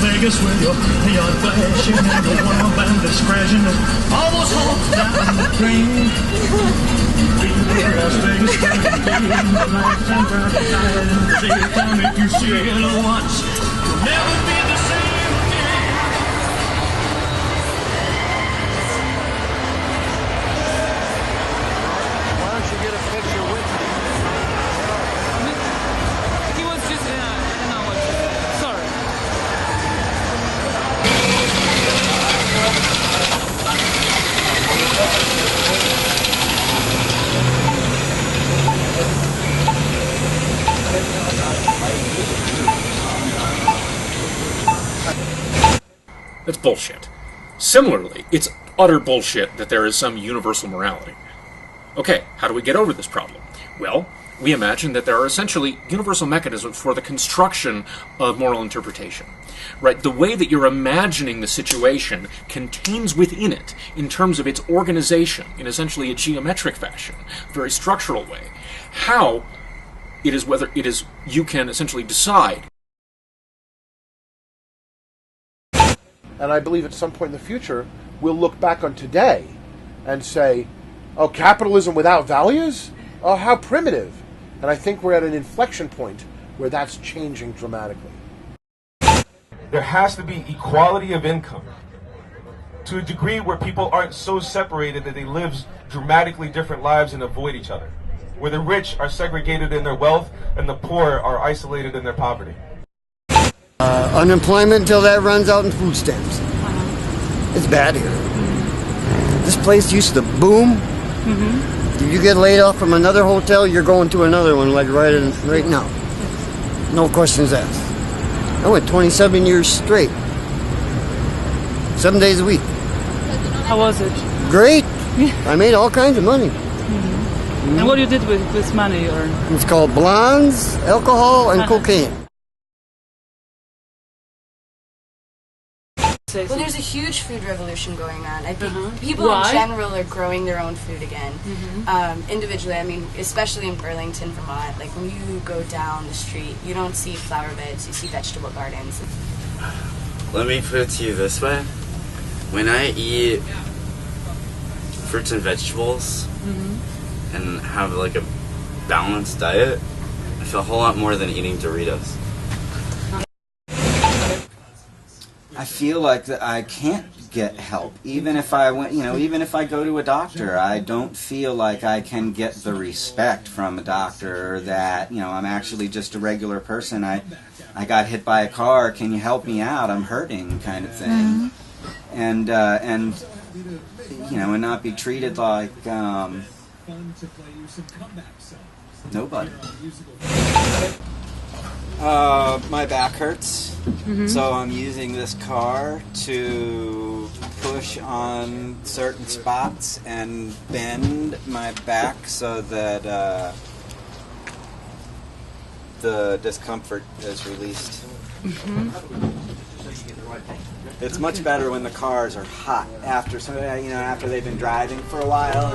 Vegas with your neon flashing and the one bandits crashing and all those hopes down the drain. Be Las Vegas, baby, in the nighttime, proud to die in the daytime. If you see it once, you'll never be the same again. Why don't you get a picture with me? He was just, I don't know what to say. Sorry. That's bullshit. Similarly, it's utter bullshit that there is some universal morality. Okay, how do we get over this problem? Well, we imagine that there are essentially universal mechanisms for the construction of moral interpretation. Right? The way that you're imagining the situation contains within it, in terms of its organization, in essentially a geometric fashion, a very structural way, how it is, whether it is, you can essentially decide. And I believe at some point in the future, we'll look back on today and say, oh, capitalism without values? Oh, how primitive. And I think we're at an inflection point where that's changing dramatically. There has to be equality of income to a degree where people aren't so separated that they live dramatically different lives and avoid each other, where the rich are segregated in their wealth and the poor are isolated in their poverty. Unemployment until that runs out in food stamps. It's bad here. This place used to boom. If you get laid off from another hotel, you're going to another one, like right now. No questions asked. I went 27 years straight. 7 days a week. How was it? Great. I made all kinds of money. And what you did with this money? Or It's called blondes, alcohol, and cocaine. Well, there's a huge food revolution going on. I think people Why? in general are growing their own food again. Individually, I mean, especially in Burlington, Vermont, like when you go down the street, you don't see flower beds, you see vegetable gardens. Let me put it to you this way. When I eat fruits and vegetables and have like a balanced diet, I feel a whole lot more than eating Doritos. I feel like that I can't get help. Even if I went, even if I go to a doctor, I don't feel like I can get the respect from a doctor that, I'm actually just a regular person. I got hit by a car. Can you help me out? I'm hurting, kind of thing. And not be treated like nobody. My back hurts, so I'm using this car to push on certain spots and bend my back so that the discomfort is released. It's much better when the cars are hot after they've been driving for a while.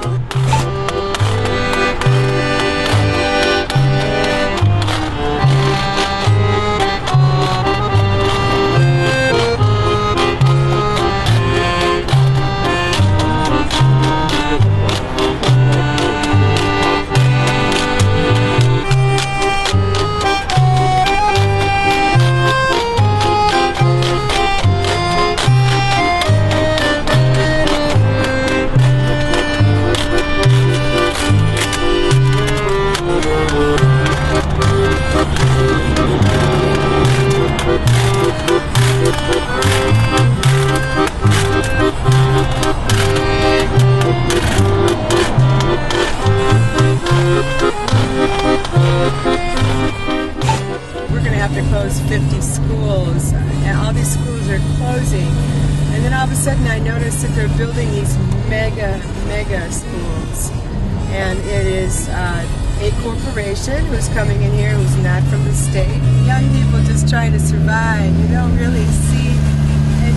We're going to have to close 50 schools, and all these schools are closing. And then all of a sudden I noticed that they're building these mega schools. And it is a corporation who's coming in here who's not from the state. Young people just trying to survive. You don't really see it,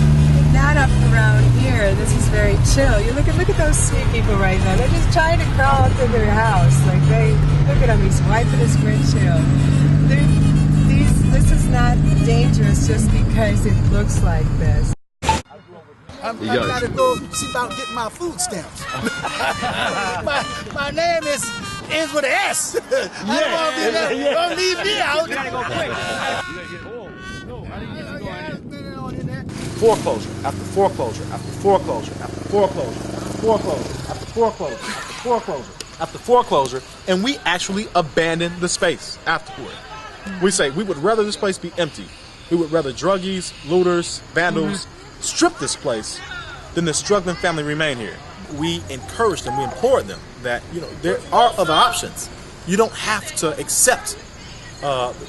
not up around here. This is very chill. You look at those sweet people right now. They're just trying to crawl up to their house. Like look at them. He's wiping his windshield. this is not dangerous just because it looks like this. I gotta go see about getting my food stamps. my name is with an S. Don't leave me out. You gotta go quick. Foreclosure after foreclosure after foreclosure after foreclosure after foreclosure after foreclosure after foreclosure after foreclosure, and we actually abandon the space afterward. We say we would rather this place be empty. We would rather druggies, looters, vandals strip this place than the struggling family remain here. We encourage them, we implore them that there are other options. You don't have to accept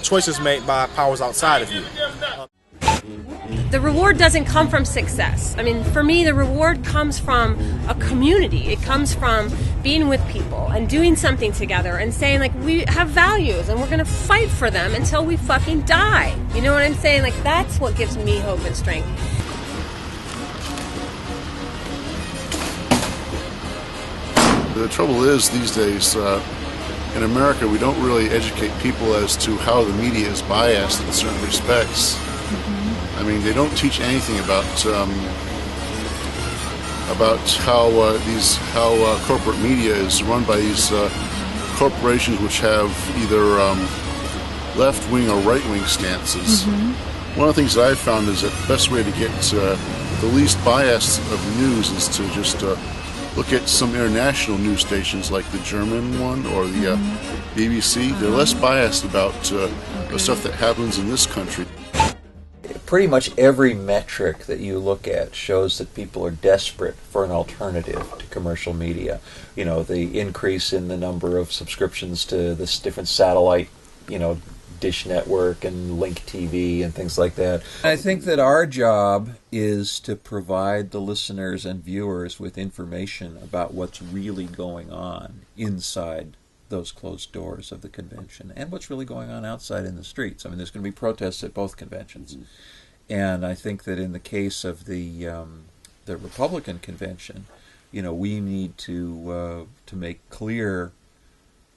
choices made by powers outside of you. The reward doesn't come from success. I mean, for me, the reward comes from a community. It comes from being with people and doing something together and saying, like, we have values and we're going to fight for them until we fucking die. You know what I'm saying? Like, that's what gives me hope and strength. The trouble is, these days, in America, we don't really educate people as to how the media is biased in certain respects. I mean, they don't teach anything about how corporate media is run by these corporations which have either left-wing or right-wing stances. One of the things that I've found is that the best way to get the least bias of news is to just look at some international news stations like the German one or the BBC. They're less biased about the stuff that happens in this country. Pretty much every metric that you look at shows that people are desperate for an alternative to commercial media. You know, the increase in the number of subscriptions to this different satellite, Dish Network and Link TV and things like that. I think that our job is to provide the listeners and viewers with information about what's really going on inside those closed doors of the convention and what's really going on outside in the streets. I mean, there's going to be protests at both conventions. And I think that in the case of the Republican convention, we need to make clear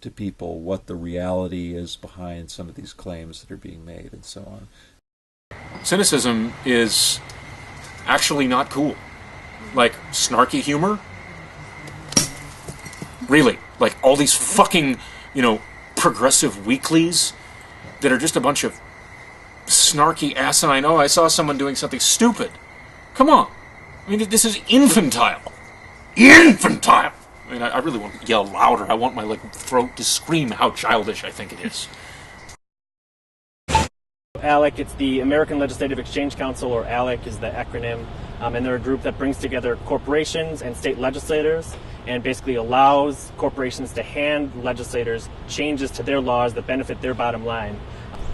to people what the reality is behind some of these claims that are being made and so on. Cynicism is actually not cool. Like, snarky humor? Really? Like, all these fucking, progressive weeklies that are just a bunch of snarky asinine, I saw someone doing something stupid. Come on. I mean, this is infantile. Infantile! I mean, I really want to yell louder. I want my throat to scream how childish I think it is. ALEC, it's the American Legislative Exchange Council, or ALEC is the acronym, and they're a group that brings together corporations and state legislators and basically allows corporations to hand legislators changes to their laws that benefit their bottom line.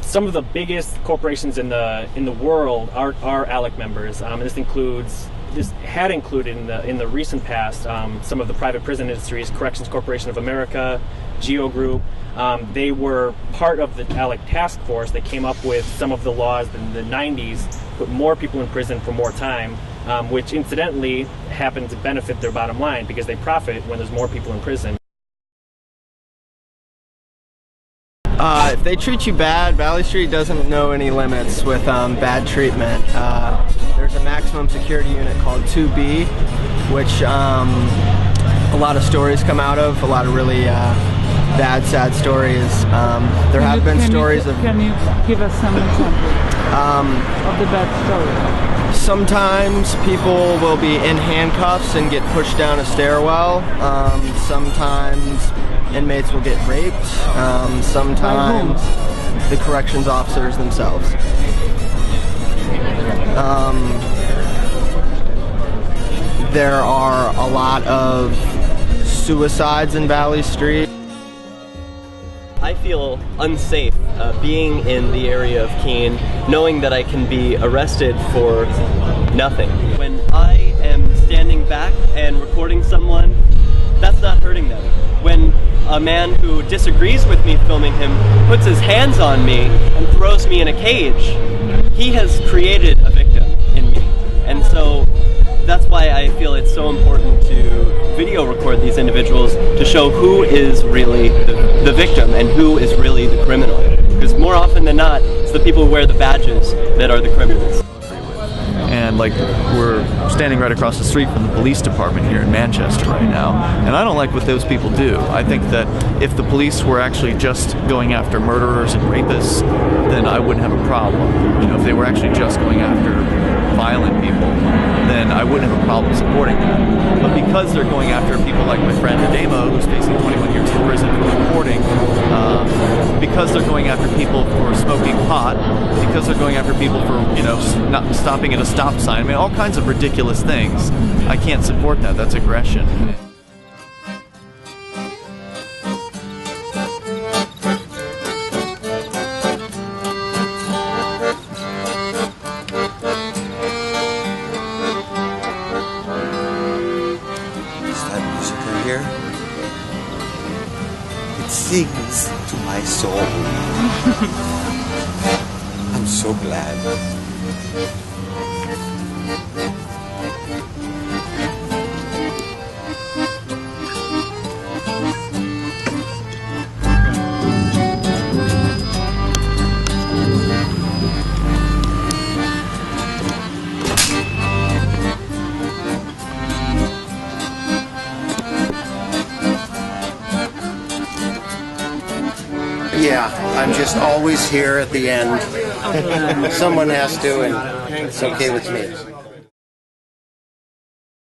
Some of the biggest corporations in the world are ALEC members, and this had included in the recent past some of the private prison industries, Corrections Corporation of America, Geo Group. They were part of the ALEC task force that came up with some of the laws in the 90s, put more people in prison for more time, which incidentally happened to benefit their bottom line because they profit when there's more people in prison. If they treat you bad, Valley Street doesn't know any limits with bad treatment. There's a maximum security unit called 2B, which a lot of stories come out of, a lot of really bad, sad stories. There have been stories of... Can you give us some examples of the bad stories? Sometimes people will be in handcuffs and get pushed down a stairwell. Sometimes inmates will get raped. Sometimes the corrections officers themselves. There are a lot of suicides in Valley Street. I feel unsafe being in the area of Keene, knowing that I can be arrested for nothing. When I am standing back and recording someone, that's not hurting them. When a man who disagrees with me filming him puts his hands on me and throws me in a cage, he has created a victim in me. And so that's why I feel it's so important to video record these individuals to show who is really the victim and who is really the criminal. Because more often than not, it's the people who wear the badges that are the criminals. And like, we're standing right across the street from the police department here in Manchester right now, and I don't like what those people do. I think that if the police were actually just going after murderers and rapists, then I wouldn't have a problem. You know, if they were actually just going after violent people, then I wouldn't have a problem supporting that. But because they're going after people like my friend Ademo, who's facing 21 years in prison for reporting, because they're going after people for smoking pot, because they're going after people for, you know, not stopping at a stop sign, I mean, all kinds of ridiculous things, I can't support that. That's aggression. It sings to my soul. I'm so glad. Yeah, I'm just always here at the end. Someone has to, and it's okay with me.